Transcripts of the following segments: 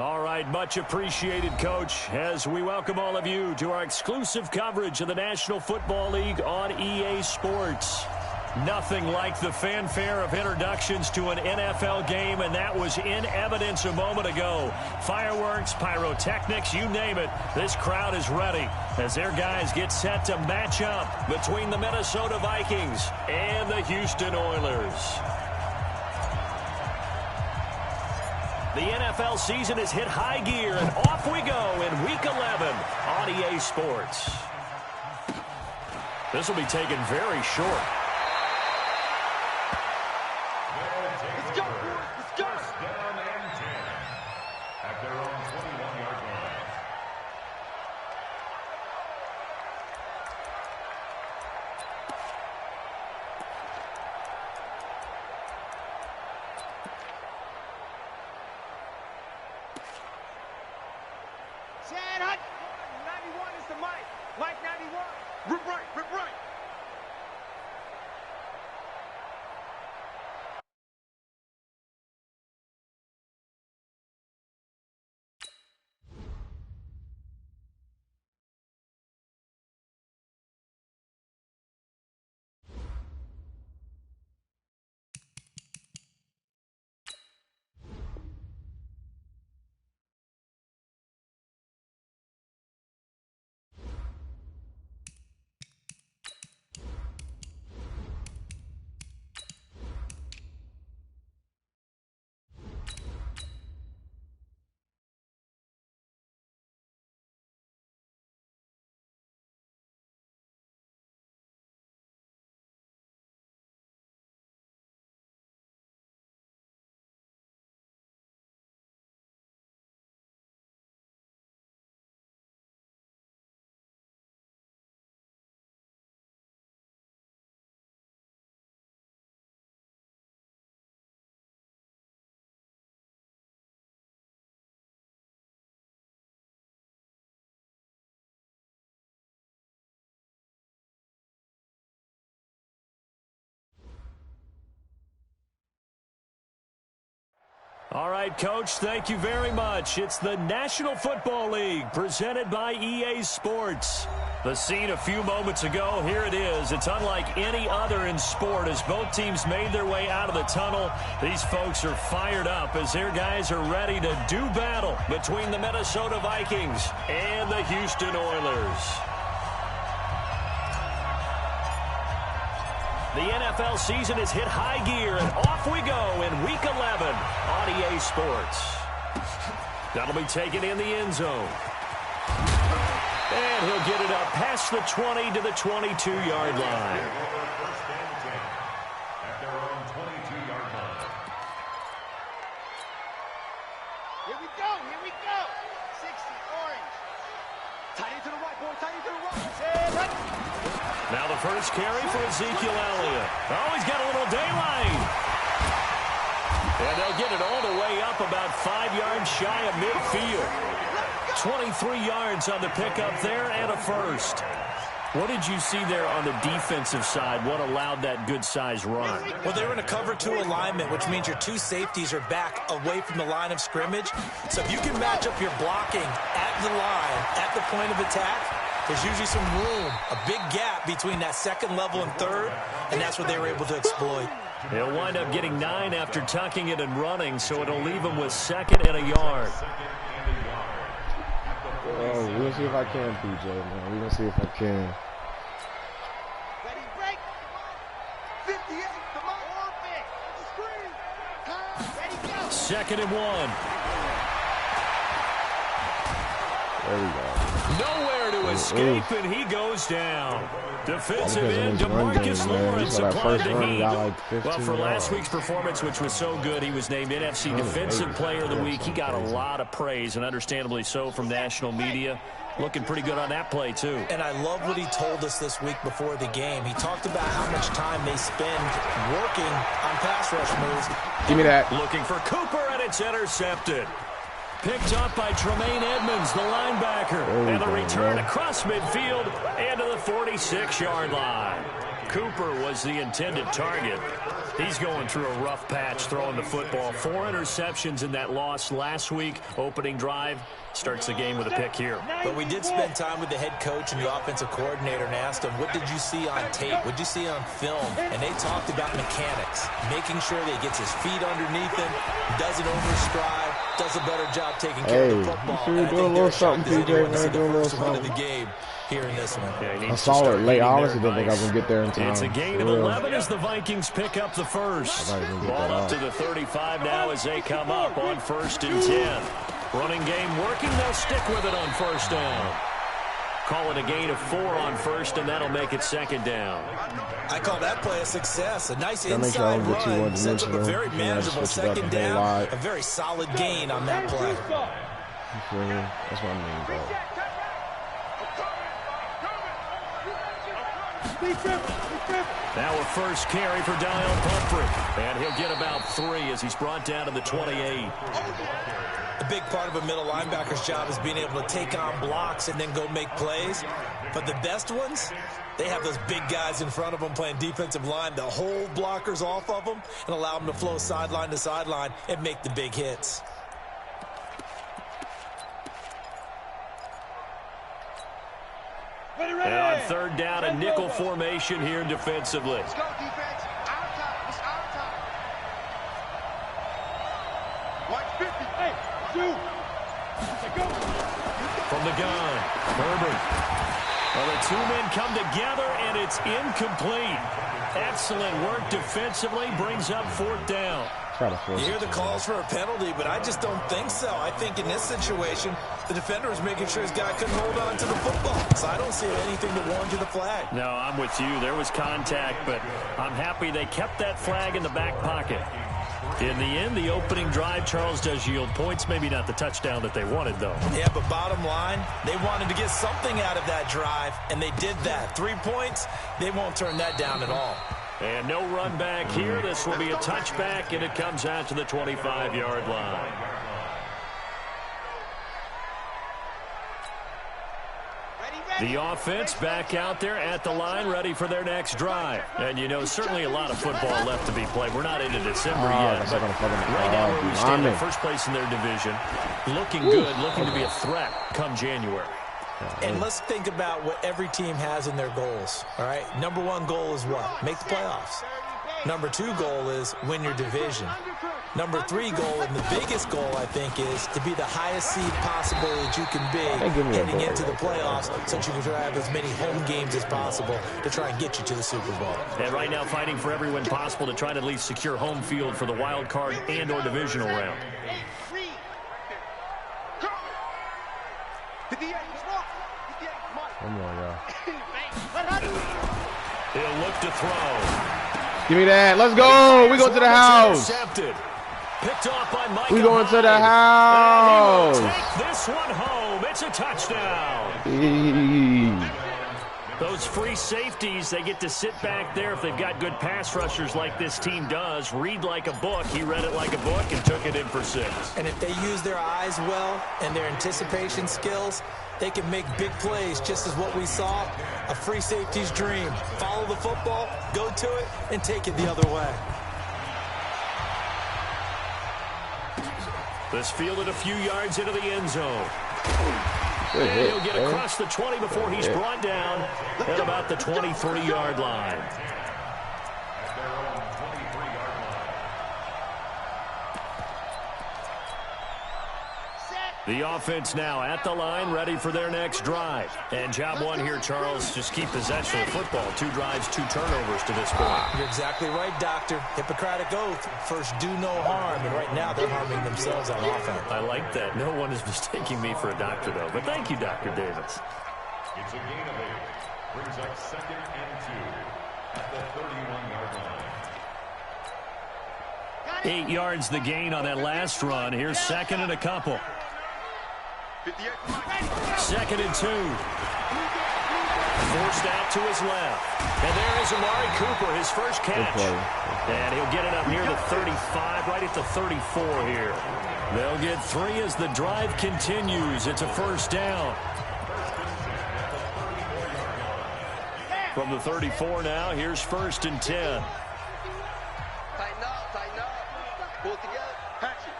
All right, much appreciated, Coach, as we welcome all of you to our exclusive coverage of the National Football League on EA Sports. Nothing like the fanfare of introductions to an NFL game, and that was in evidence a moment ago. Fireworks, pyrotechnics, you name it, this crowd is ready as their guys get set to match up between the Minnesota Vikings and the Houston Oilers. The NFL season has hit high gear, and off we go in Week 11 on EA Sports. This will be taken very short. Let's go, let's go. First down and 10 at their own 21-yard line. Chad Hunt. 91 is the Mike. Mike 91. Rip right, rip right. All right, Coach, thank you very much. It's the National Football League presented by EA Sports. The scene a few moments ago, here it is. It's unlike any other in sport as both teams made their way out of the tunnel. These folks are fired up as their guys are ready to do battle between the Minnesota Vikings and the Houston Oilers. The NFL season has hit high gear, and off we go in Week 11 on EA Sports. That'll be taken in the end zone. And he'll get it up past the 20 to the 22-yard line. First and 10 at their own 22-yard line. Here we go, here we go. 60, orange. Tight into the right, boy, tight into the right. Chad Hunt. Now the first carry for Ezekiel Elliott. Oh, he's got a little daylight. And they'll get it all the way up about 5 yards shy of midfield. 23 yards on the pickup there and a first. What did you see there on the defensive side? What allowed that good-sized run? Well, they were in a cover 2 alignment, which means your 2 safeties are back away from the line of scrimmage. So if you can match up your blocking at the line, at the point of attack, there's usually some room, a big gap between that second level and third, and that's what they were able to exploit. They'll wind up getting 9 after tucking it and running, so it'll leave them with 2nd and a yard. Oh, we're going to see if I can, PJ, man. We're going to see if I can. Ready, break. 58, come on. Orbit. Screen. Ready, go. 2nd and 1. There we go. Nowhere to escape, and he goes down. Defensive end, Because of his run DeMarcus game, man. Lawrence So that applied first the run heat. got like 15 Well, for last yards. week's performance, which was so good, he was named NFC Defensive Player of the Week. He got a lot of praise, and understandably so, from national media. Looking pretty good on that play, too. And I love what he told us this week before the game. He talked about how much time they spend working on pass rush moves. Give me that. Looking for Cooper, and it's intercepted. Picked up by Tremaine Edmonds, the linebacker. And the return across midfield and to the 46-yard line. Cooper was the intended target. He's going through a rough patch throwing the football. 4 interceptions in that loss last week. Opening drive starts the game with a pick here. But we did spend time with the head coach and the offensive coordinator and asked him, what did you see on tape? What did you see on film? And they talked about mechanics, making sure that he gets his feet underneath him, doesn't overstride, does a better job taking care of the football. Hey, you doing a little something, PJ, man. Doing a little something. The game here in this one. I saw it late. I honestly didn't think I was going to get there in time. It's a gain of 11 as the Vikings pick up the first. Ball up to the 35 now as they come up on 1st and 10. Running game working. They'll stick with it on 1st down. Call it a gain of 4 on 1st, and that'll make it 2nd down. I call that play a success. A nice inside run sets up a very manageable 2nd down. A very solid gain on that play. That's what I mean, bro. Now a first carry for Dial Pumphrey. And he'll get about 3 as he's brought down to the 28. A big part of a middle linebacker's job is being able to take on blocks and then go make plays. But the best ones, they have those big guys in front of them playing defensive line to hold blockers off of them and allow them to flow sideline to sideline and make the big hits. And on 3rd down, a nickel formation here defensively. Let's go, defense. Our time. It's our time. 150. Hey, 2. Go. From the gun, Herbert. Well, the 2 men come together, and it's incomplete. Excellent work defensively. Brings up 4th down. You hear the calls for a penalty, but I just don't think so. I think in this situation, the defender was making sure his guy couldn't hold on to the football. So I don't see anything to warrant you the flag. No, I'm with you. There was contact, but I'm happy they kept that flag in the back pocket. In the end, the opening drive, Charles, does yield points. Maybe not the touchdown that they wanted, though. Yeah, but bottom line, they wanted to get something out of that drive, and they did that. 3 points, they won't turn that down at all. And no run back here. This will be a touchback, and it comes out to the 25-yard line. The offense back out there at the line, ready for their next drive. And, you know, certainly a lot of football left to be played. We're not into December yet, but right now where we stand in first place in their division, looking good, looking to be a threat come January. And let's think about what every team has in their goals, all right? Number 1 goal is what? Make the playoffs. Number 2 goal is win your division. Number 3 goal, and the biggest goal, I think, is to be the highest seed possible that you can be heading into the playoffs so that you can have as many home games as possible to try and get you to the Super Bowl. And right now fighting for every win possible to try to at least secure home field for the wild card and or divisional round. Come on, y'all. He'll look to throw. Give me that. Let's go. We go to the house. Intercepted. Picked off by Micah. We going to the house. And he will take this one home. It's a touchdown. Those free safeties, they get to sit back there if they've got good pass rushers like this team does. Read like a book. He read it like a book and took it in for 6. And if they use their eyes well and their anticipation skills, they can make big plays, just as what we saw, a free safety's dream. Follow the football, go to it, and take it the other way. This fielded a few yards into the end zone. And he'll get across the 20 before he's brought down at about the 23-yard line. The offense now at the line, ready for their next drive. And job 1 here, Charles, just keep possession of the football. 2 drives, 2 turnovers to this point. You're exactly right, Doctor. Hippocratic oath, first do no harm. And right now they're harming themselves on offense. I like that. No one is mistaking me for a doctor, though. But thank you, Dr. Davis. It's a gain of 8. Brings up 2nd and 2 at the 31-yard line. 8 yards the gain on that last run. Here's 2nd and a couple. 2nd and 2. Forced out to his left. And there is Amari Cooper, his first catch. And he'll get it up near the 35, right at the 34 here. They'll get 3 as the drive continues. It's a first down. From the 34 now, here's 1st and 10. Tighten up, tighten up. Pull it together. Hatch it.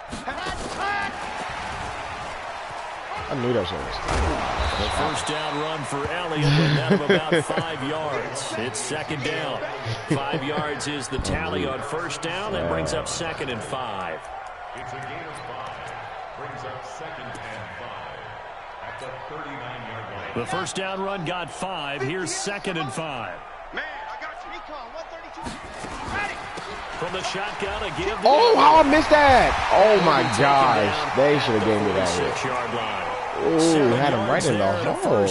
I knew that was The first down run for Elliott, a net of about 5 yards. It's 2nd down. 5 yards is the tally on 1st down. That brings up 2nd and 5. It's a gain of 5. Brings up 2nd and 5 at the 39-yard line. The first down run got 5. Here's 2nd and 5. Man, I got you. Recon, 132. Ready. From the shotgun, a give. Oh, how I missed that. Oh, my gosh. They should have gave me that. 6-yard line. Ooh, had him right in the hole.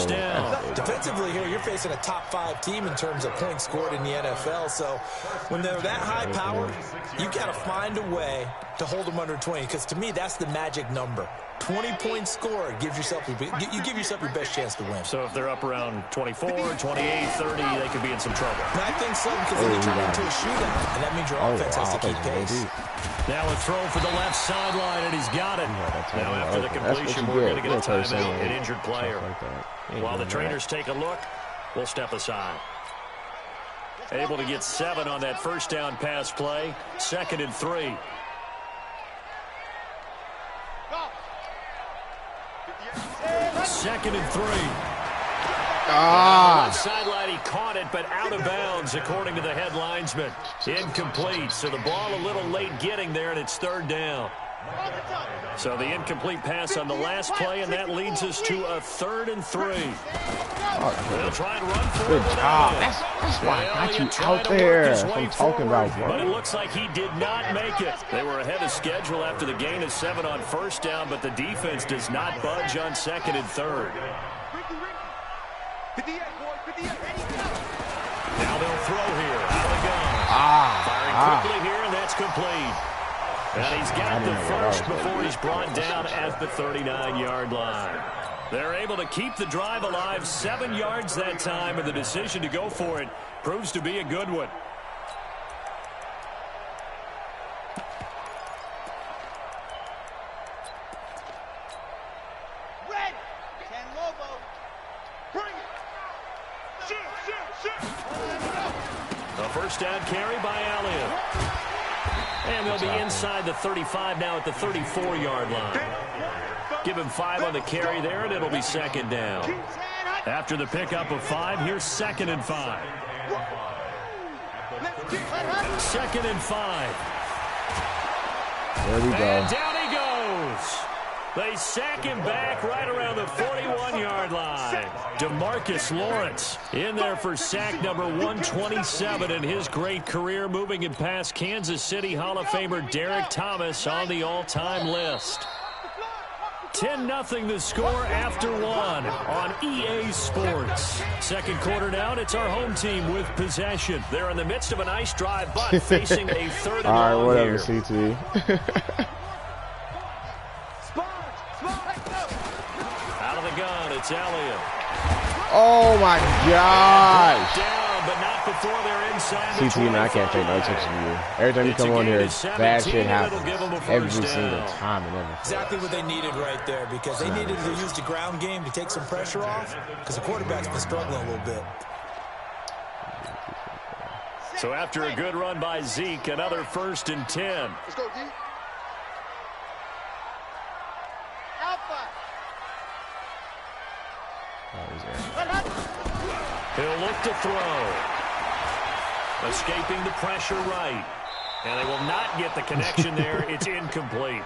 Defensively here, you're facing a top 5 team in terms of points scored in the NFL. So when they're that high powered, you got to find a way to hold them under 20. Because to me, that's the magic number. 20 points scored gives yourself you give yourself your best chance to win. So if they're up around 24, 28, 30, they could be in some trouble. And I think so, because then you turn into a shootout, and that means your offense has to keep pace. Now a throw for the left sideline, and he's got it. Now after the completion, we're going to get a timeout, an injured player. While the trainers take a look, we'll step aside. Able to get 7 on that first down pass play. 2nd and 3. 2nd and 3. Ah. Sideline, he caught it, but out of bounds, according to the head linesman. Incomplete, so the ball a little late getting there, and it's 3rd down. So the incomplete pass on the last play, and that leads us to a 3rd and 3. They'll try and run for Good it. job. That's why I got you out there. That's what I'm talking about, bro. But it looks like he did not make it. They were ahead of schedule after the gain of 7 on 1st down, but the defense does not budge on 2nd and 3rd. Now they'll throw here out of the gun. Firing quickly here, and that's complete. And he's got the first before he's brought down at the 39-yard line. They're able to keep the drive alive, 7 yards that time, and the decision to go for it proves to be a good one. Red. San Lobo. Bring it. Shoot. A first down carry by Elliott. And they'll be inside the 35 now at the 34-yard line. Give him 5 on the carry there, and it'll be 2nd down. After the pickup of 5, here's 2nd and 5. 2nd and 5. There we go. And down he goes. They sack him back right around the 41-yard line. DeMarcus Lawrence in there for sack number 127 in his great career, moving it past Kansas City Hall of Famer Derek Thomas on the all-time list. 10-0 the score after 1 on EA Sports. Second quarter now, it's our home team with possession. They're in the midst of a nice drive, but facing a 3rd and long All right, whatever, here. CT. Out of the gun, it's Elliott. Oh, my gosh. Down, but not before they're inside the CT, man, I can't take no attention to you. Every time you come on here, bad shit happens. Every single time and everything. Exactly what they needed right there, because they needed to use the ground game to take some pressure off, because the quarterback's been struggling a little bit. So after a good run by Zeke, another 1st and 10. Let's go, D. Alpha. He'll look to throw. Escaping the pressure right. And they will not get the connection there. It's incomplete.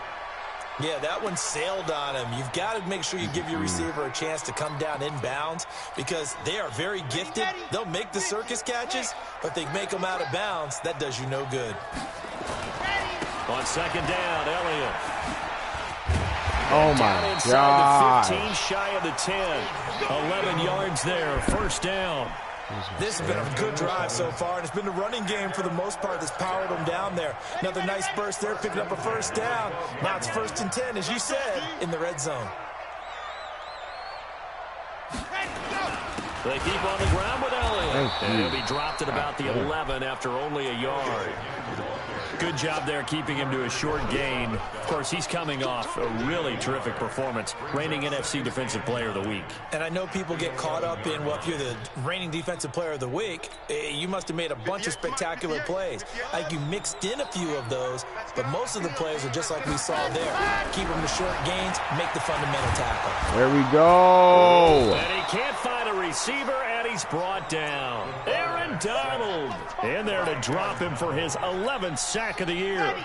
Yeah, that one sailed on him. You've got to make sure you give your receiver a chance to come down inbounds, because they are very gifted. They'll make the circus catches, but they make them out of bounds. That does you no good. On 2nd down, Elliott. Oh, Down my inside God. the 15, shy of the 10. 11 yards there, 1st down. This has been a good drive so far, and it's been the running game for the most part that's powered them down there. Another nice burst there, picking up a 1st down. Now it's 1st and 10, as you said, in the red zone. They keep on the ground with Elliott. And he'll be dropped at about the 11 after only a yard. Good job there keeping him to a short gain. Of course, he's coming off a really terrific performance, reigning NFC Defensive Player of the Week. And I know people get caught up in, well, if you're the reigning Defensive Player of the Week, you must have made a bunch of spectacular plays. Like you mixed in a few of those, but most of the plays are just like we saw there. Keep them to short gains, make the fundamental tackle. There we go. And he can't find a receiver, and he's brought down. Aaron Donald in there to drop him for his 11th sack of the year.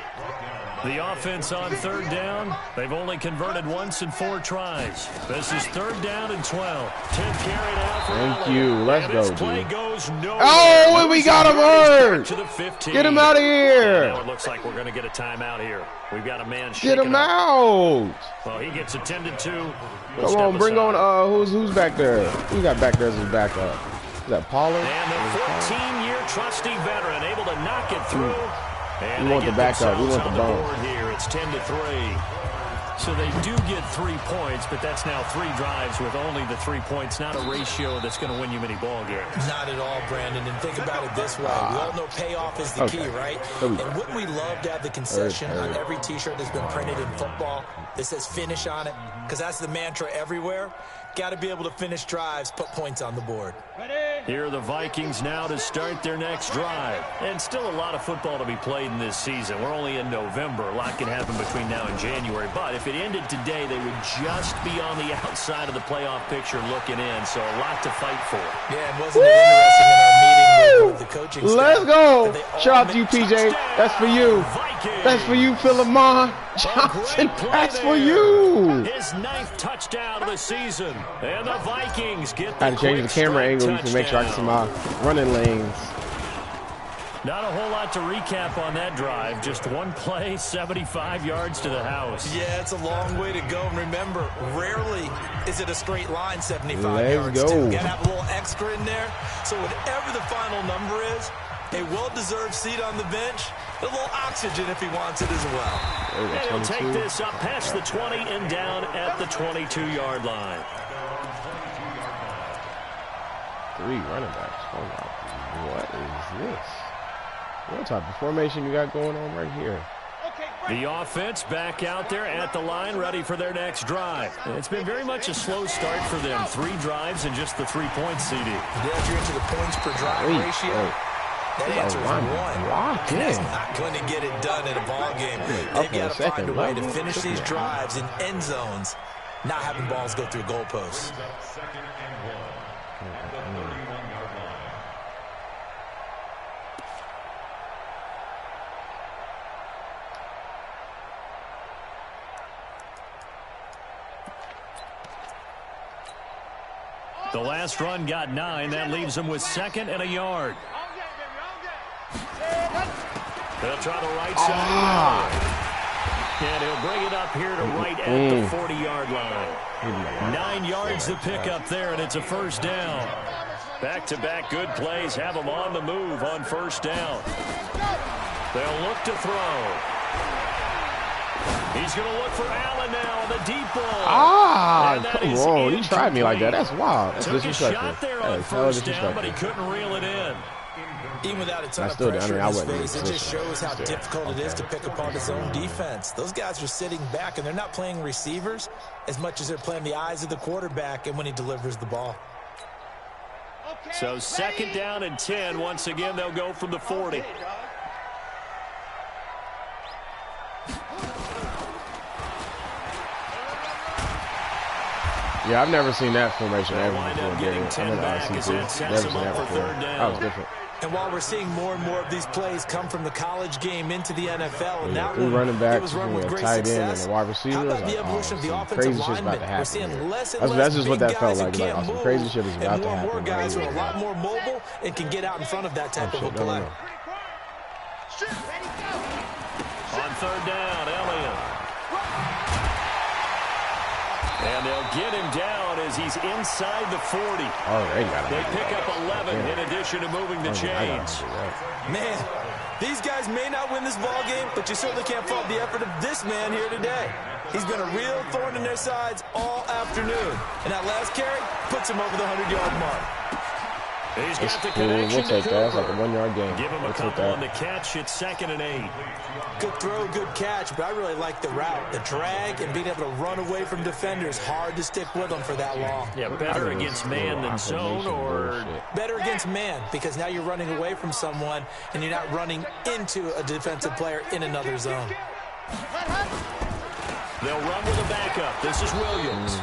The offense on third down, they've only converted once in 4 tries. This is third down and 12. 10th carry now for Thank Allen. you. Let's and go, this dude. play goes nowhere. Oh, and we got him hurt. To the 15. Get him out of here. Now it looks like we're going to get a timeout here. We've got a man Get shaking him up. out. Well, he gets attended to. Come on, bring on. Who's back there? Who got back there as his backup? Is that Pollard? And the 14-year trusty veteran able to knock it through. And we want the backup. We want the ball. Here, it's 10-3. So they do get 3 points, but that's now 3 drives with only the 3 points. Not a ratio that's going to win you many ball games. Not at all, Brandon. And think about it this way. We all know payoff is the key, right? And wouldn't we love to have the concession on every T-shirt that's been printed in football that says finish on it? Because that's the mantra everywhere. Got to be able to finish drives, put points on the board. Here are the Vikings now to start their next drive. And still a lot of football to be played in this season. We're only in November. A lot can happen between now and January. But if it ended today, they would just be on the outside of the playoff picture looking in. So a lot to fight for. Yeah, and wasn't it interesting in our meeting with the coaching staff? Let's go. Shout out to you, PJ. That's for you. Vikings. That's for you, Philemon Johnson. That's for you. His 9th touchdown of the season. And the Vikings get the I had to change the camera angle to make sure I can see my running lanes. Not a whole lot to recap on that drive. Just one play, 75 yards to the house. Yeah, it's a long way to go. And remember, rarely is it a straight line 75 yards. Let's go. You got to have a little extra in there. So whatever the final number is, a well-deserved seat on the bench, a little oxygen if he wants it as well. And he'll take this up past the 20 and down at the 22-yard line. 3 running backs. Oh my, what is this? What type of formation you got going on right here? The offense back out there at the line, ready for their next drive. It's been very much a slow start for them. 3 drives and just the 3 points, CD. If you're into the points per drive ratio, that answer is 1. That's not going to get it done in a ball game. They've got to find a way to finish these drives in end zones, not having balls go through goalposts. The last run got 9. That leaves them with 2nd and a yard. They'll try the right side. And he'll bring it up here to right at the 40-yard line. 9 yards to pick up there, and it's a first down. Back-to-back good plays have them on the move on first down. They'll look to throw. He's going to look for Allen now on the deep ball. Come on. You tried me like that. That's wild. That's disrespectful. Took a shot there on first down, but he couldn't reel it in. Even without a ton of pressure in his face, it just shows how difficult it is to pick apart his own defense. Those guys are sitting back, and they're not playing receivers as much as they're playing the eyes of the quarterback and when he delivers the ball. So 2nd down and 10. Once again, they'll go from the 40. Yeah, I've never seen that formation ever before. Getting 10 back as that sets him up for 3rd down. That was different. And while we're seeing more and more of these plays come from the college game into the NFL, and that 3 one, running backs, it was run with great tight end, and success. a wide receiver. How about the evolution of the offensive linemen? We're seeing less and less that's just what big that felt guys like. that can't move, Crazy shit is about and to more and happen. more guys who are a lot more mobile and can get out in front of that type of a play. On 3rd down, Elliott. And they'll get him down as he's inside the 40. They pick up 11 in addition to moving the chains. Man, these guys may not win this ball game, but you certainly can't fault the effort of this man here today. He's been a real thorn in their sides all afternoon. And that last carry puts him over the 100-yard mark. He's It's got the cool. connection We'll take to that. It's like a Cooper. 1-yard game. Give him a We'll take couple on that. the catch. It's 2nd and 8. Good throw, good catch, but I really like the route. The drag and being able to run away from defenders. Hard to stick with them for that long. Yeah, better against man than zone, or better against man, because now you're running away from someone and you're not running into a defensive player in another zone. they'll run with a backup. This is Williams.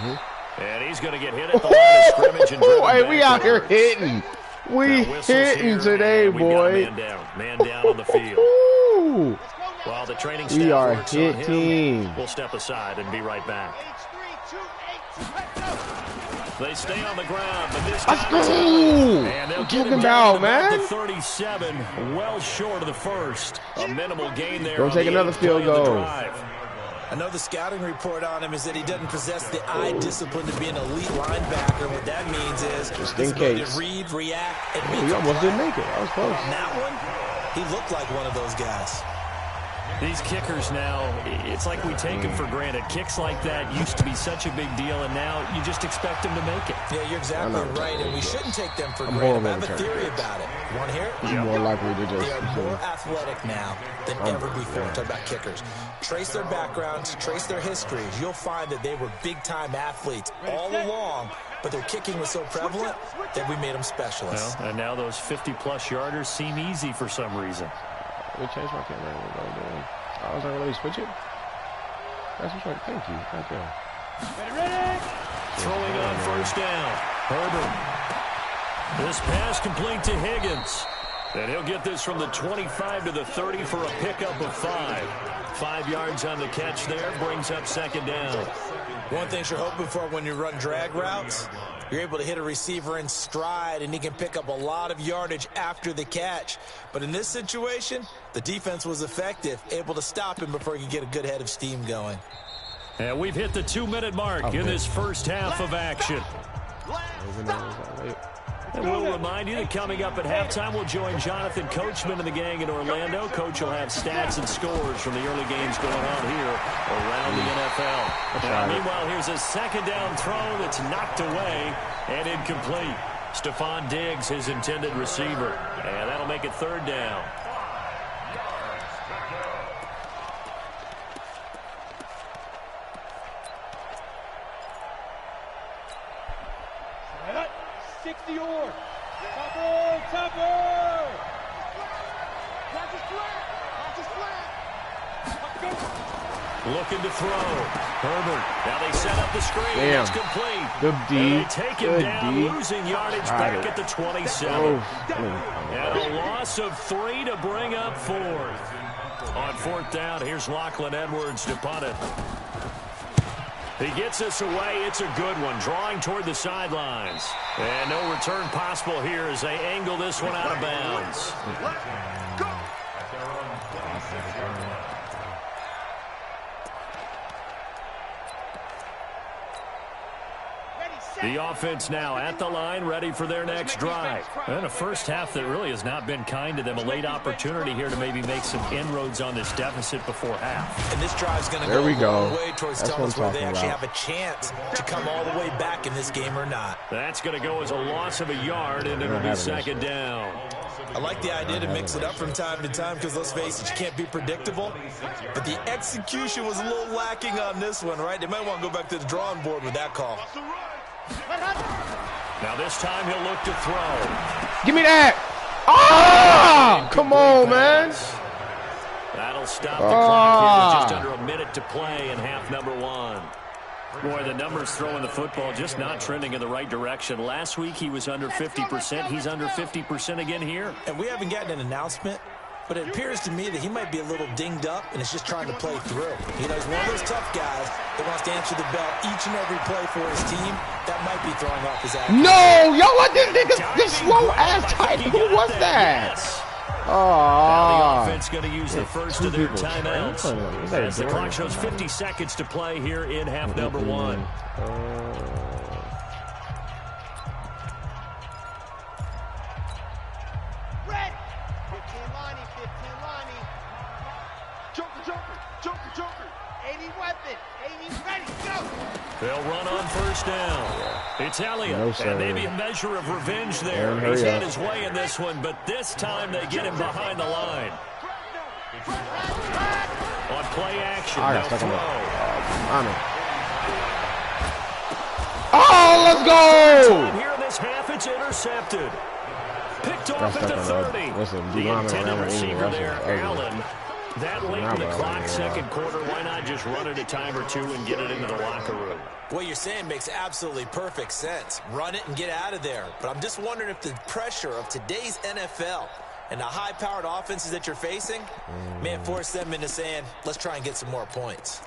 And he's going to get hit at the line of scrimmage. And hey, we out here hitting. We hitting today, boy. Man down on the field. While the training staff We are works on him, hitting. we'll step aside and be right back. They stay on the ground, but this Let's time go. and they'll What get you him talking down about, to man? the 37, well short of the first. A minimal gain there. Don't on take the another 8th field play of the goal. drive. I know the scouting report on him is that he doesn't possess the eye discipline to be an elite linebacker. What that means is Just his in ability case. to read, react, and make He a almost play. didn't make it. That was close. On that one, he looked like one of those guys. These kickers now, it's like we take them for granted. Kicks like that used to be such a big deal, and now you just expect them to make it. Yeah, you're exactly right, and we shouldn't take them for granted. horrible I have a at theory returning about it. You want to hear it? He's more likely to just. They are more athletic now than ever before. Talk about kickers. Trace their backgrounds, trace their histories. You'll find that they were big-time athletes all along, but their kicking was so prevalent that we made them specialists. Well, and now those 50-plus yarders seem easy for some reason. Let me change my camera. I was like, let me switch it. That's what's right. Thank you. Thank you. Throwing on first down. Herbert. This pass complete to Higgins. And he'll get this from the 25 to the 30 for a pickup of 5. 5 yards on the catch there. Brings up 2nd down. One thing you're hoping for when you run drag routes, you're able to hit a receiver in stride, and he can pick up a lot of yardage after the catch. But in this situation, the defense was effective, able to stop him before he could get a good head of steam going. And we've hit the 2-minute mark in this first half of action. And we'll remind you that coming up at halftime, we'll join Jonathan Coachman and the gang in Orlando. Coach will have stats and scores from the early games going on here around the NFL. Now, meanwhile, here's a 2nd down throw that's knocked away and incomplete. Stephon Diggs, his intended receiver. And that'll make it 3rd down. Looking to throw. Herbert. Now they set up the screen. Damn. It's complete. Good D. And they take him Good down, D. losing yardage Got back it. at the 27. Oh. And a loss of 3 to bring up 4th. On 4th down, here's Lachlan Edwards to punt it. He gets us away. It's a good one. Drawing toward the sidelines. And no return possible here as they angle this one out of bounds. The offense now at the line, ready for their next drive. And a first half that really has not been kind to them. A late opportunity here to maybe make some inroads on this deficit before half. And this drive's going to There we go a go. long way towards That's telling what us whether I'm they talking actually about. have a chance to come all the way back in this game or not. That's going to go as a loss of a yard, and it'll be 2nd down. I like the idea to mix it up from time to time because, let's face it, you can't be predictable. But the execution was a little lacking on this one, right? They might want to go back to the drawing board with that call. Now this time he'll look to throw. Give me that. Ah! Come on, man. That'll stop the clock here with just under a minute to play in half number 1. Boy, the numbers throwing the football just not trending in the right direction. Last week he was under 50%. He's under 50% again here. And we haven't gotten an announcement, but it appears to me that he might be a little dinged up and is just trying to play through. You know, he's one of those tough guys that wants to answer the bell each and every play for his team. That might be throwing off his accuracy. No, yo, what this nigga, this slow ass tight. Who was that? Yes. Oh, Now the offense going to use the first two of their people timeouts trying. as the clock shows 50 seconds to play here in half number 1. Red. 15 Lonnie, 15 Lonnie. Joker, Joker, Joker, Joker. Heavy weapon. Heavy ready. Go. They'll run on first down. It's Elliott. No, sir. And maybe a measure of revenge there. Aaron, He's hurry had up. his way in this one, but this time they get him behind the line. On play action, I they'll got stuck on throw. Oh, let's go! Here in this half, it's intercepted. Picked off Got at the stuck on 30. listen, The D-lineman intended around receiver Russell. there, Ugly. Allen. That late in the clock, second quarter, why not just run it a time or two and get it into the locker room? What you're saying makes absolutely perfect sense. Run it and get out of there. But I'm just wondering if the pressure of today's NFL and the high-powered offenses that you're facing may have forced them into saying, let's try and get some more points.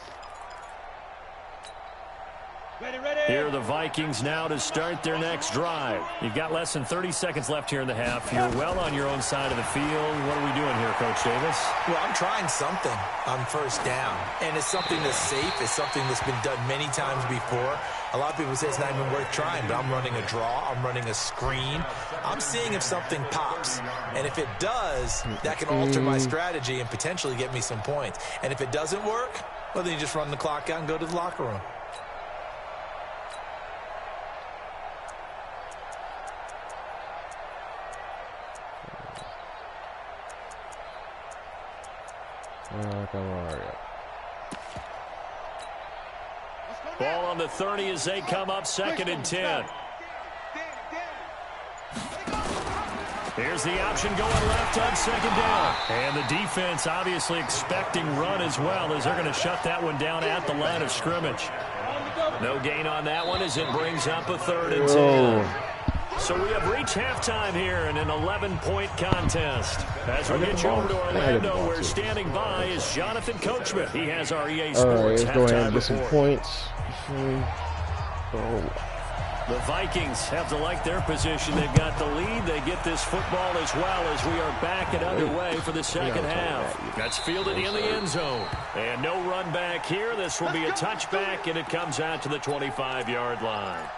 Here are the Vikings now to start their next drive. You've got less than 30 seconds left here in the half. You're well on your own side of the field. What are we doing here, Coach Davis? Well, I'm trying something on first down, and it's something that's safe. It's something that's been done many times before. A lot of people say it's not even worth trying, but I'm running a draw. I'm running a screen. I'm seeing if something pops, and if it does, that can alter my strategy and potentially get me some points. And if it doesn't work, well, then you just run the clock out and go to the locker room. Come on, Ball on the 30 as they come up, 2nd and 10. Here's the option going left on 2nd down. And the defense obviously expecting run as well, as they're going to shut that one down at the line of scrimmage. No gain on that one as it brings up a 3rd and 10. So we have reached halftime here in an 11-point contest. As we get you over to Orlando, where standing by is Jonathan Coachman. He has our EA Sports let's go ahead and halftime get some report. points. The Vikings have to like their position. They've got the lead. They get this football as well as we are back and underway for the second half. That's fielded in the end zone. And no run back here. This will be a touchback, and it comes out to the 25-yard line.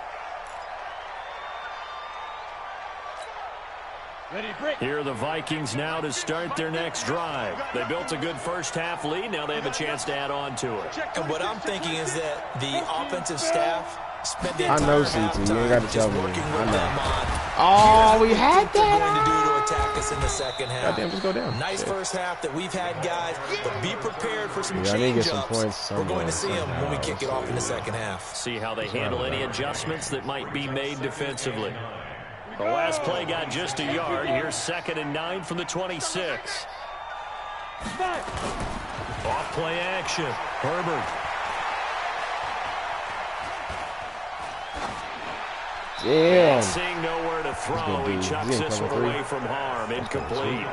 Here are the Vikings now to start their next drive. They built a good first-half lead. Now they have a chance to add on to it. And what I'm thinking is that the offensive staff spent the I know, entire CT. You ain't got to halftime tell just me. working I with know. them on Oh, we here's what had they're going to that. do to attack us in the second half. Goddamn, just go down. Nice Shit. first half that we've had, guys, but be prepared for some Yeah, I need to get some change-ups. points We're going to somewhere. see them when we kick it off in the second half. See how they handle any adjustments that might be made defensively. The last play got just a yard. Here's 2nd and 9 from the 26. Off play action. Herbert. Damn. Seeing nowhere to throw, he chucks this one away from harm. Incomplete.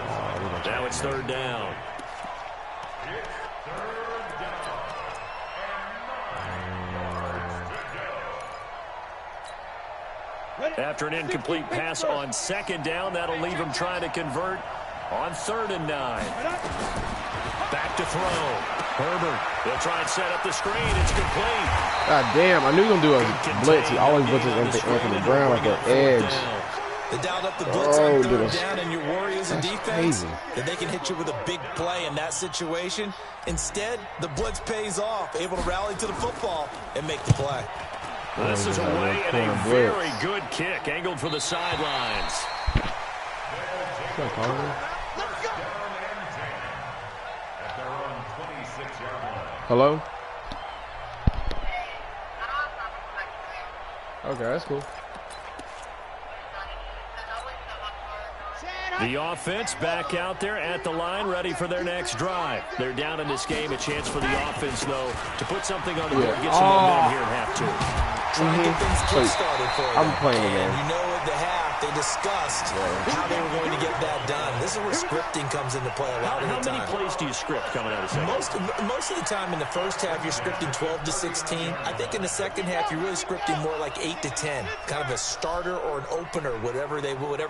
Now it's 3rd down. After an incomplete pass on 2nd down, that'll leave him trying to convert on 3rd and 9. Back to throw. Herbert. They'll try and set up the screen. It's complete. God damn. I knew he was going to do a blitz. He always blitzes Anthony Brown at the edge. They dialed up the blitz on Oh, 3rd dude, down, and your Warriors in defense, crazy. that they can hit you with a big play in that situation. Instead, the blitz pays off, able to rally to the football and make the play. This is away and a very good kick, angled for the sidelines. Hello? Okay, that's cool. The offense back out there at the line, ready for their next drive. They're down in this game. A chance for the offense, though, to put something on the board, get some momentum here in half 2. Trying to get things kick-started for them. I'm playing the And game. you know at the half, they discussed how they were going to get that done. This is where scripting comes into play a lot of How the many time. plays do you script coming out of second? Most of the time in the first half, you're scripting 12 to 16. I think in the second half, you're really scripting more like 8 to 10. Kind of a starter or an opener, whatever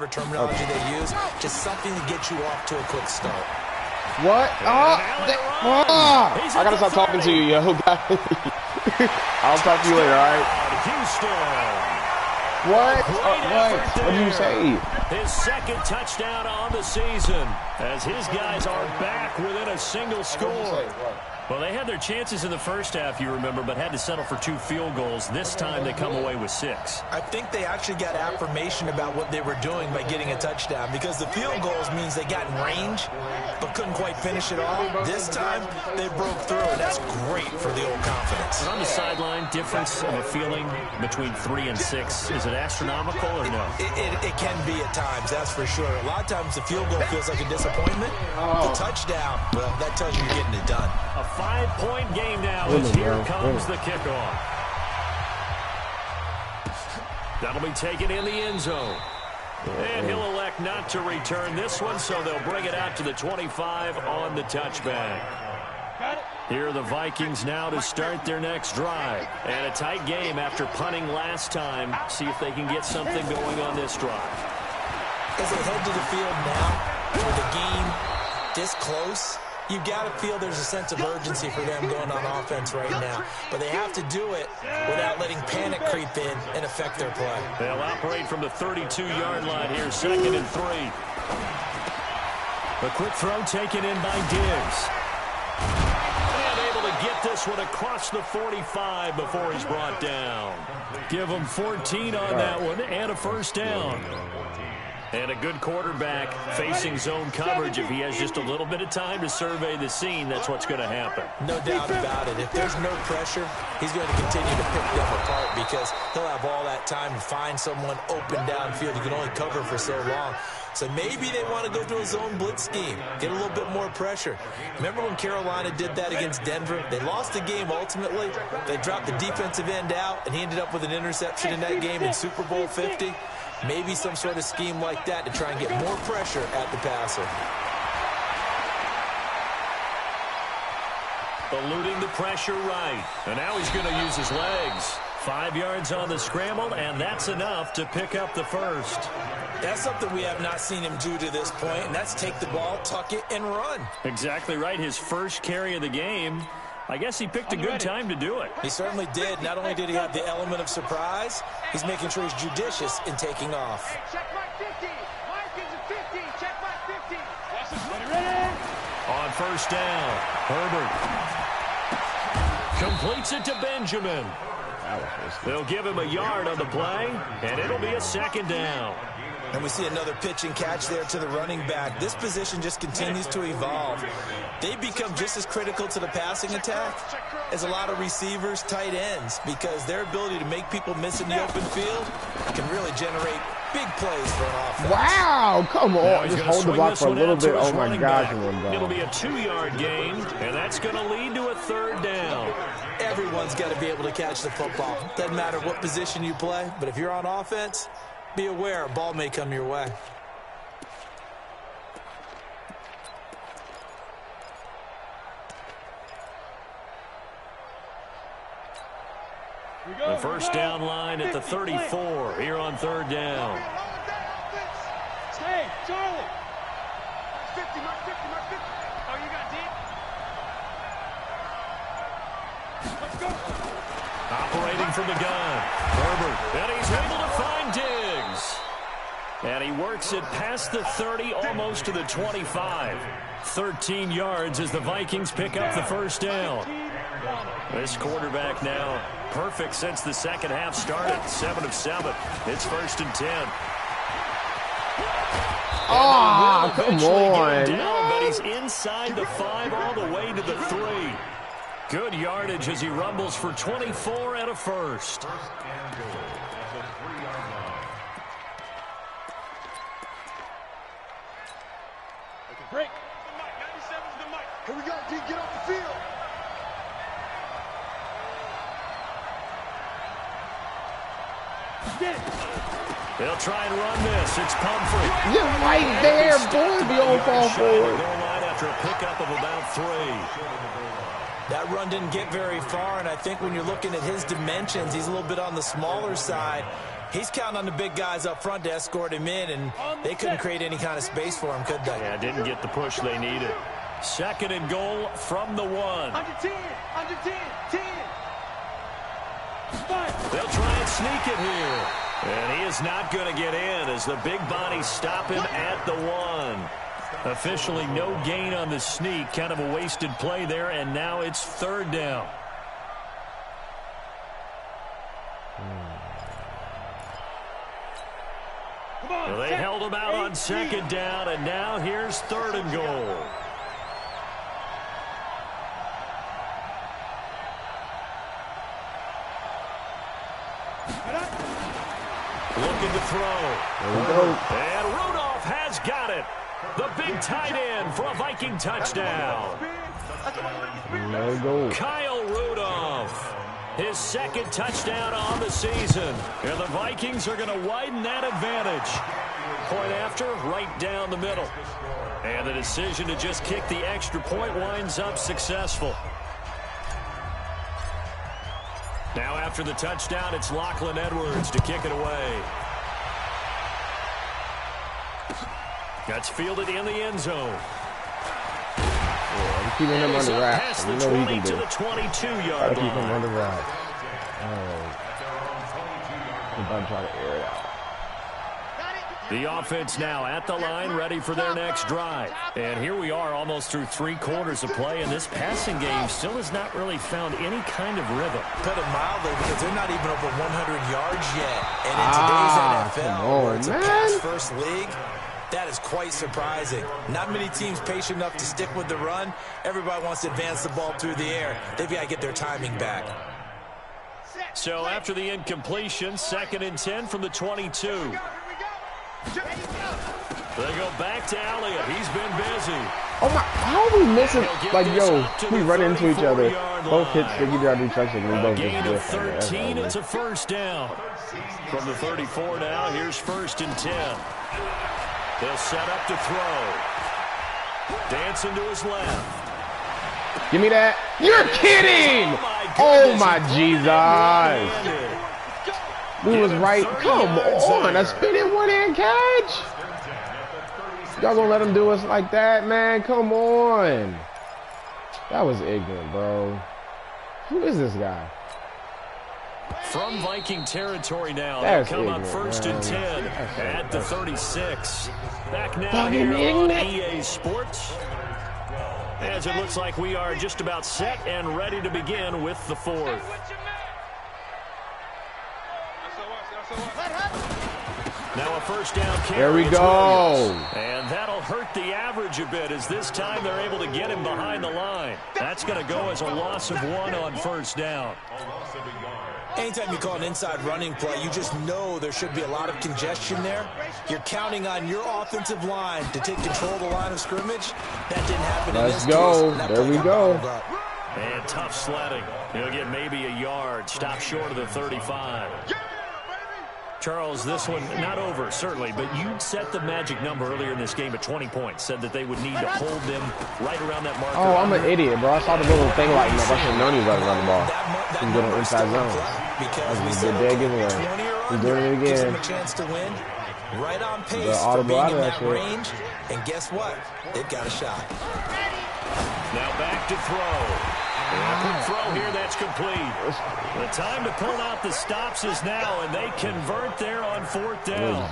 terminology they use. Just something to get you off to a quick start. What? I gotta stop talking to you, yo. I'll talk to you later, all right? Houston. What? What did you say? His 2nd touchdown on the season, as his guys are back within a single score. Well, they had their chances in the first half, you remember, but had to settle for 2 field goals. This time they come away with 6. I think they actually got affirmation about what they were doing by getting a touchdown, because the field goals means they got in range but couldn't quite finish it all. This time they broke through, and that's great for the old confidence. And on the sideline, difference of a feeling between 3 and 6, is it astronomical or no? It can be at times, that's for sure. A lot of times the field goal feels like a disappointment. The touchdown, well, that tells you you're getting it done. A 5-point game now as here comes the kickoff. That'll be taken in the end zone. And he'll elect not to return this one, so they'll bring it out to the 25 on the touchback. Here are the Vikings now to start their next drive. And a tight game after punting last time. See if they can get something going on this drive. As they head to the field now, with the game this close, you've got to feel there's a sense of urgency for them going on offense right now. But they have to do it without letting panic creep in and affect their play. They'll operate from the 32-yard line here, 2nd and 3. A quick throw taken in by Diggs. And able to get this one across the 45 before he's brought down. Give him 14 on that one and a first down. And a good quarterback facing zone coverage. If he has just a little bit of time to survey the scene, that's what's going to happen. No doubt about it. If there's no pressure, he's going to continue to pick them apart because he'll have all that time to find someone open downfield. You can only cover for so long. So maybe they want to go to a zone blitz scheme, get a little bit more pressure. Remember when Carolina did that against Denver? They lost the game ultimately. They dropped the defensive end out, and he ended up with an interception in that game in Super Bowl 50. Maybe some sort of scheme like that to try and get more pressure at the passer. Eluding the pressure right. And now he's going to use his legs. 5 yards on the scramble, and that's enough to pick up the first. That's something we have not seen him do to this point, and that's take the ball, tuck it, and run. Exactly right. His first carry of the game. I guess he picked a good time to do it. He certainly did. Not only did he have the element of surprise, he's making sure he's judicious in taking off. Hey, check my 50. Vikings at 50. Check my 50. Ready? On first down, Herbert completes it to Benjamin. They'll give him a yard on the play, and it'll be a 2nd down. And we see another pitch and catch there to the running back. This position just continues to evolve. They become just as critical to the passing attack as a lot of receivers, tight ends, because their ability to make people miss in the open field can really generate big plays for an offense. Wow, come on. Just hold the block for a little bit. Oh, my gosh. It'll be a 2-yard gain, and that's going to lead to a 3rd down. Everyone's got to be able to catch the football. Doesn't matter what position you play, but if you're on offense, be aware a ball may come your way. The first down line at the 34 here on 3rd down. Stay, Charlie. 50, mark 50, mark 50. Oh, you got deep? Let's go. Operating from the gun, Herbert, and he's able to find Diggs. And he works it past the 30, almost to the 25. 13 yards as the Vikings pick up the first down. This quarterback now perfect since the second half started. 7 of 7. It's 1st and 10. Oh, come on. Down, but he's inside the 5 all the way to the 3. Good yardage as he rumbles for 24 and a first. Break. 97's the mic. Here we go, D. Get off the field. Get it. They'll try and run this. It's Pumphrey. You're right there, boy. Be on fall forward. Goal line after a pickup of about 3. That run didn't get very far, and I think when you're looking at his dimensions, he's a little bit on the smaller side. He's counting on the big guys up front to escort him in, and they couldn't create any kind of space for him, could they? Yeah, didn't get the push they needed. 2nd and goal from the 1. Under 10, under 10, 10. Five. They'll try and sneak it here. And he is not going to get in as the big bodies stop him at the 1. Officially no gain on the sneak. Kind of a wasted play there, and now it's 3rd down. Well, they held him out on 2nd down, and now here's 3rd and goal. Looking to throw. There we go. And Rudolph has got it. The big tight end for a Viking touchdown. There we go. Kyle Rudolph. His 2nd touchdown on the season. And the Vikings are going to widen that advantage. Point after, right down the middle. And the decision to just kick the extra point winds up successful. Now after the touchdown, it's Lachlan Edwards to kick it away. That's fielded in the end zone. Yeah, I'm keeping him under wraps. You know he can do. To the 22-yard Gotta keep him line. under wraps. I'm about to try to air it out. The offense now at the line, ready for their next drive. And here we are almost through 3 quarters of play, and this passing game still has not really found any kind of rhythm. Put it mildly, because they're not even over 100 yards yet. And in today's NFL, where it's a pass-first league, that is quite surprising. Not many teams patient enough to stick with the run. Everybody wants to advance the ball through the air. They've got to get their timing back. So after the incompletion, 2nd and 10 from the 22. They go back to Elliott. He's been busy. Oh my, how are we missing? Like, yo, we run into each other. Both hit 50-yard retraction, and we both Gain of just 13, it's a 1st down. From the 34 now, here's 1st and 10. They'll set up to throw. Dancing to his left. Give me that. You're kidding! Oh my Jesus! We was right. Come on, a spinning one-hand catch. Y'all gonna let him do us like that, man? Come on. That was ignorant, bro. Who is this guy? From Viking territory now, they'll That's come ignorant, up 1st and 10 at the 36. Back now Fucking here on ignorant. EA Sports. As it looks like we are just about set and ready to begin with the 4th. Now a 1st down carry. There we go. And that'll hurt the average a bit, as this time they're able to get him behind the line. That's going to go as a loss of 1 on 1st down. Anytime you call an inside running play, you just know there should be a lot of congestion there. You're counting on your offensive line to take control of the line of scrimmage. That didn't happen in this case. Let's go. There we go. And tough sledding. He'll get maybe a yard. Stop short of the 35. Charles, this one not over, certainly, but you set the magic number earlier in this game at 20 points. Said that they would need to hold them right around that marker. Oh, I'm an idiot, bro. I saw the little thing like that. I should have known he was about to run the ball. He's getting inside zone. That's a good dead giveaway. He's doing it again. A chance to win. Right on pace for being in that range. And guess what? They've got a shot. Now back to throw. A quick throw here, that's complete. The time to pull out the stops is now, and they convert there on 4th down.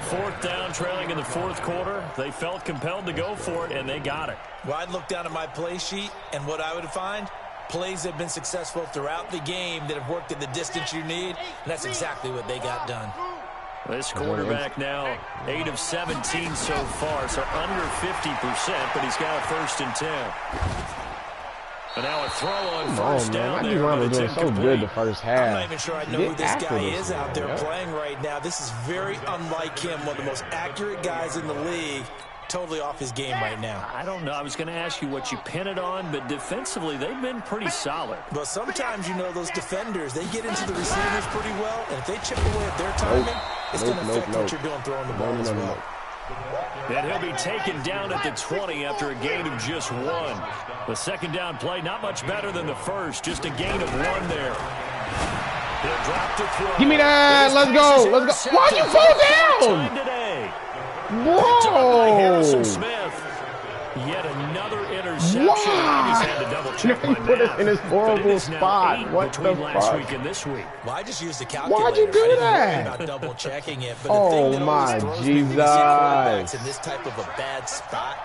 4th down, trailing in the 4th quarter. They felt compelled to go for it, and they got it. Well, I'd look down at my play sheet, and what I would find, plays have been successful throughout the game that have worked at the distance you need, and that's exactly what they got done. This quarterback now 8 of 17 so far, so under 50%, but he's got a 1st and 10. And now a throw on 1st down there. My D-line was doing so good the first half. I'm not even sure I know who this guy is out there playing right now. This is very unlike him, one of the most accurate guys in the league. Totally off his game right now. I don't know. I was going to ask you what you pin it on, but defensively, they've been pretty solid. But sometimes, you know, those defenders, they get into the receivers pretty well, and if they chip away at their timing, it's going to affect what you're doing throwing the ball as well. And he'll be taken down at the 20 after a gain of just 1. The 2nd down play, not much better than the first, just a gain of 1 there. He'll drop to throw. Give me that. Let's go. Let's go. Why'd you fall down? Whoa. Harrison Smith. Yet another interception. interception. I just had to double check my put us math. in this horrible spot. What the last fuck? week and this week. Well, I just used the calculator. Why'd you do I didn't that? worry about double checking it. But Oh, the thing that my always throws me when you see quarterbacks Jesus. in this type of a bad spot,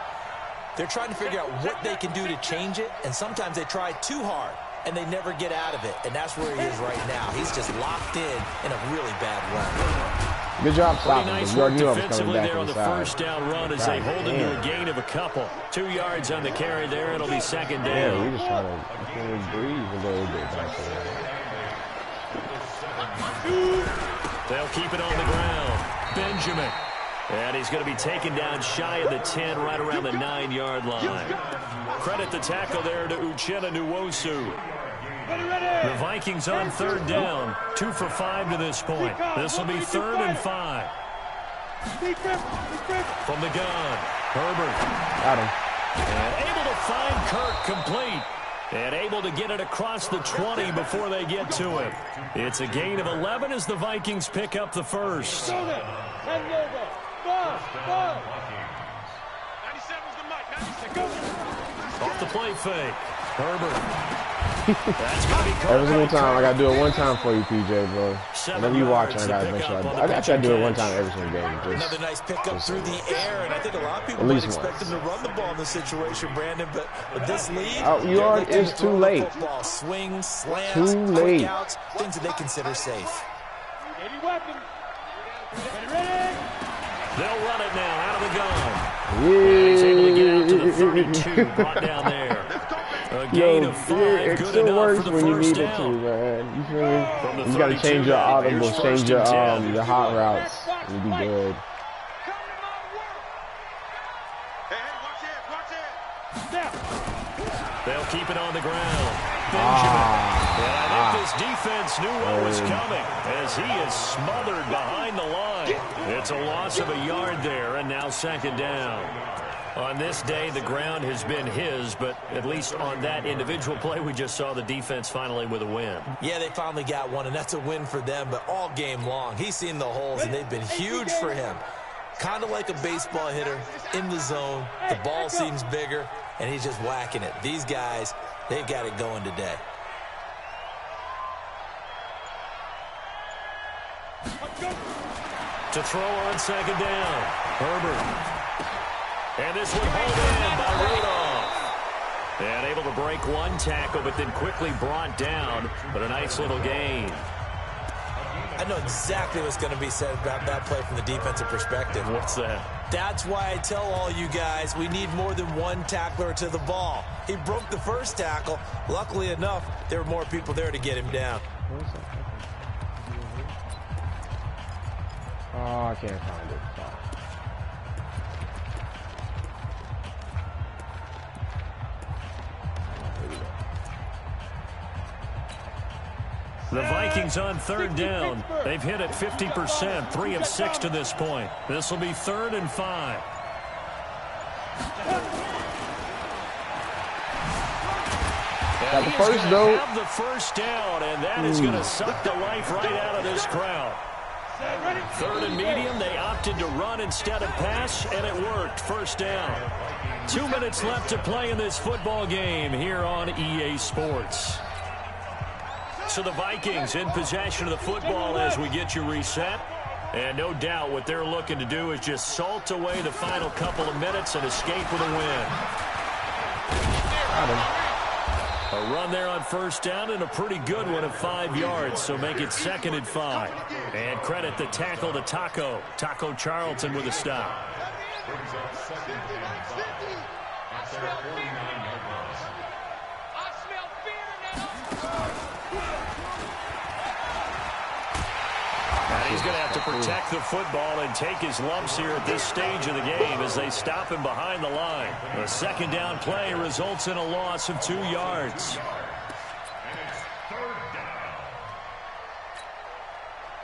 they're trying to figure out what they can do to change it, and sometimes they try too hard, and they never get out of it, and that's where he is right now. He's just locked in a really bad run. Good job Pretty stopping. nice You already work knew I was coming defensively back there on the inside. first down run as they hold him to a gain of a couple. 2 yards on the carry there. It'll be second Yeah, down. we just trying to breathe and go a little bit back there. They'll keep it on the ground. Benjamin. And he's going to be taken down shy of the 10, right around the 9-yard line. Credit the tackle there to Uchenna Nwosu. The Vikings on third down. 2 for 5 to this point. This will be 3rd and 5. From the gun, Herbert. Got him. And able to find Kirk complete. And able to get it across the 20 before they get to him. It's a gain of 11 as the Vikings pick up the first. Off the play fake. Herbert. That's going to be caught. Every single time. I got to do it one time for you, PJ, bro. 7 Whenever you watching, I yards got to to make pick sure up on the I got to do it one pitch and time every single game. Another nice pickup through the air, and I think a lot of people At might least expect once. him to run the ball in this situation, Brandon, but with this lead, You are, it's too late. Football, swings, slants, Too late. quick outs, things that they consider safe. They'll run it now out of the gun. Yeah. He's able to get out to the 32, brought down there. A gain of 5, it good still enough works for the when you first need it to, down. man. You feel From me? the You got to 32 change your now, audibles, here's change first your and 10. your hot routes. You'll be good. They'll keep it on the ground. Benjamin. And I think this defense knew what was coming as he is smothered behind the line. It's a loss of a yard there, and now second down. On this day, the ground has been his, but at least on that individual play, we just saw the defense finally with a win. Yeah, they finally got one, and that's a win for them, but all game long, he's seen the holes, and they've been huge for him. Kind of like a baseball hitter in the zone. The ball seems bigger, and he's just whacking it. These guys, they've got it going today. To throw on second down, Herbert. And this one hauled in by Rudolph. And able to break one tackle, but then quickly brought down. But a nice little gain. I know exactly what's going to be said about that play from the defensive perspective. What's that? That's why I tell all you guys we need more than one tackler to the ball. He broke the first tackle. Luckily enough, there were more people there to get him down. Oh, I can't find it. The Vikings on third down. They've hit it 50%, 3 of 6 to this point. This will be 3rd and 5. Got the first, though. Have the first down, and that is going to suck the life right out of this crowd. 3rd and medium, they opted to run instead of pass, and it worked. First down. 2 minutes left to play in this football game here on EA Sports. So the Vikings in possession of the football as we get you reset. And no doubt what they're looking to do is just salt away the final couple of minutes and escape with a win. A run there on first down and a pretty good one of 5 yards, so make it 2nd and 5. And credit the tackle to Taco Charlton with a stop. And he's going to have to protect the football and take his lumps here at this stage of the game as they stop him behind the line. The second down play results in a loss of 2 yards.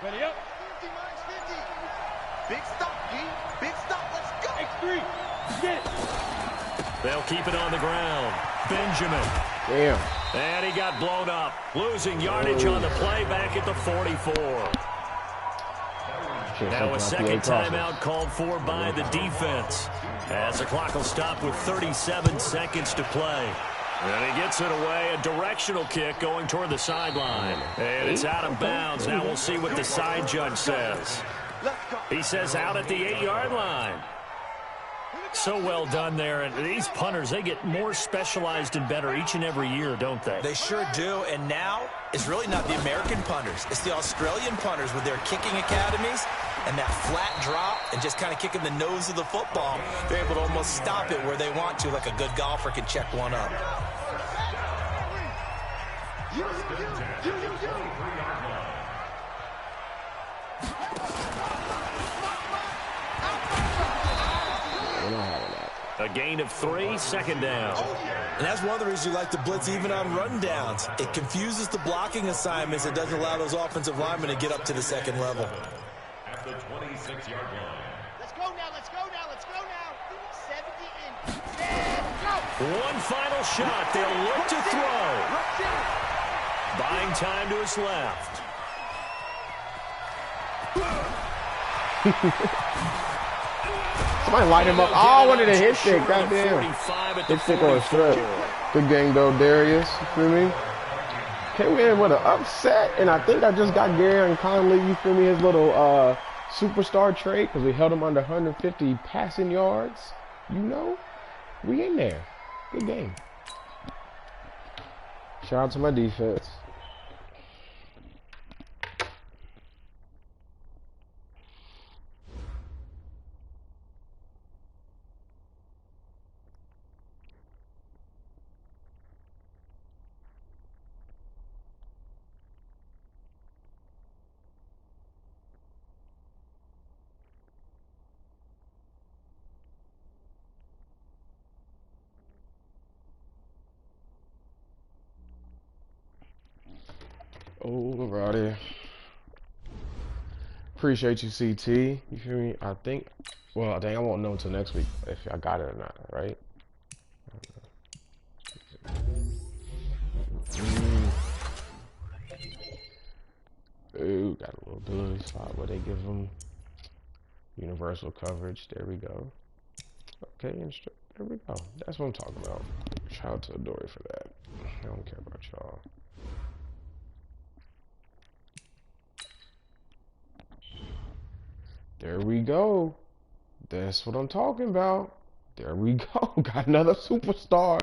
Ready up. 50 minus 50. Big stop, G. Big stop. Let's go. X3. Get it. They'll keep it on the ground. Benjamin. Damn. And he got blown up. Losing yardage on the play back at the 44. Now a second timeout called for by the defense, as the clock will stop with 37 seconds to play. And he gets it away, a directional kick going toward the sideline. And it's out of bounds. Now we'll see what the side judge says. He says out at the 8-yard line. So well done there. And these punters, they get more specialized and better each and every year, don't they? They sure do. And now it's really not the American punters. It's the Australian punters with their kicking academies and that flat drop and just kind of kicking the nose of the football. They're able to almost stop it where they want to, like a good golfer can check one up. A gain of 3, second down. And that's one of the reasons you like to blitz even on rundowns. It confuses the blocking assignments. It doesn't allow those offensive linemen to get up to the second level. At the 26-yard line. Let's go now, let's go now, let's go now. 70 and go. One final shot. They'll look to throw. Buying time to his left. Somebody light him up. Oh, I wanted to hit stick. Goddamn. Hit stick or a strip. Good game, though, Darius. You feel me? Came in with an upset, and I think I just got Gary and Conley, you feel me, his little superstar trade, because we held him under 150 passing yards. You know, we in there. Good game. Shout out to my defense. Alrighty. Appreciate you, CT. You feel me? I think, well, dang, I won't know until next week if I got it or not, right? Ooh, got a little ability slot where they give them universal coverage. There we go. Okay, there we go. That's what I'm talking about. Shout out to Dory for that. I don't care about y'all. There we go. That's what I'm talking about. There we go. Got another superstar.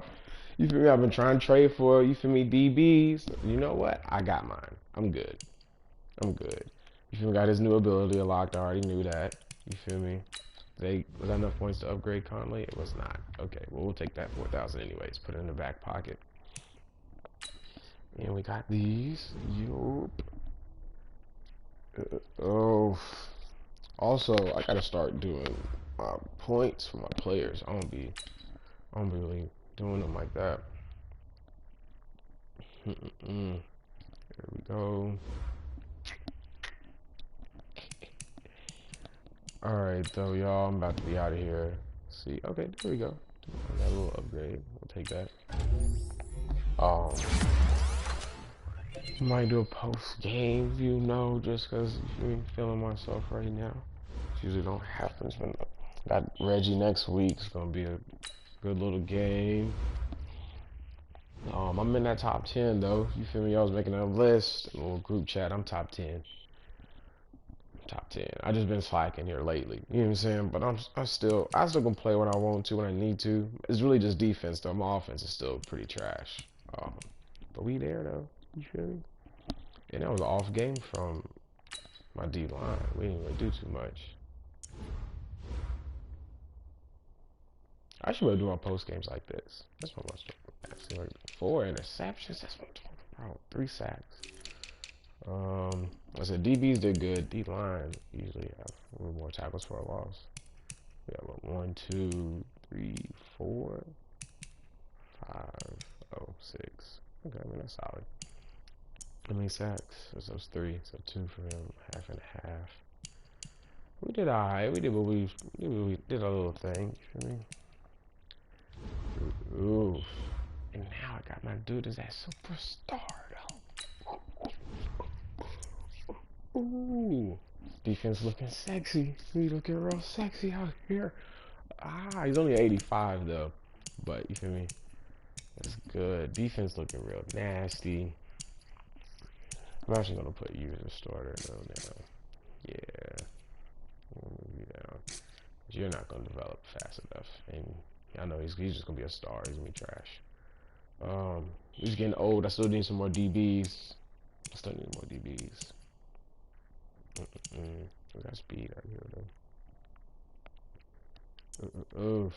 You feel me? I've been trying to trade for, you feel me, DBs. You know what? I got mine. I'm good. I'm good. You feel me? Got his new ability unlocked. I already knew that. You feel me? Was that enough points to upgrade Conley? It was not. Okay, well, we'll take that 4,000 anyways. Put it in the back pocket. And we got these. Yup. Oh. Also, I gotta start doing points for my players. I don't be really doing them like that. There we go. Alright, though, y'all. I'm about to be out of here. See, okay, there we go. Got a little upgrade. We'll take that. Might do a post game, you know, just because I'm feeling myself right now. It usually don't happen. Got Reggie next week. It's gonna be a good little game. I'm in that top 10 though. You feel me? I was making a list, a little group chat. I'm top 10. Top 10. I just been slacking here lately. You know what I'm saying? But I still gonna play when I want to, when I need to. It's really just defense though. My offense is still pretty trash. But we there though. You feel me? And that was an off game from my D-line. We didn't really do too much. I should be able to do my post games like this. That's what I'm doing. 4 interceptions. That's what I'm talking about. 3 sacks. I said DBs did good. D-line usually have a little more tackles for a loss. We have a 1, 2, 3, 4, 5, 6. Okay, I mean that's solid. How many sacks? So it's 3. So 2 for him. Half and half. We did alright. We did what we did a little thing. You feel me? Ooh. And now I got my dude as that superstar though. Ooh. Defense looking sexy. We looking real sexy out here. Ah, he's only 85 though, but you feel me? That's good. Defense looking real nasty. I'm actually gonna put you as a starter though now. Yeah, we'll move you down. You're not gonna develop fast enough, and I know he's just gonna be a star. He's gonna be trash. He's getting old. I still need some more DBs. I still need more DBs. We got speed out here though. Oof.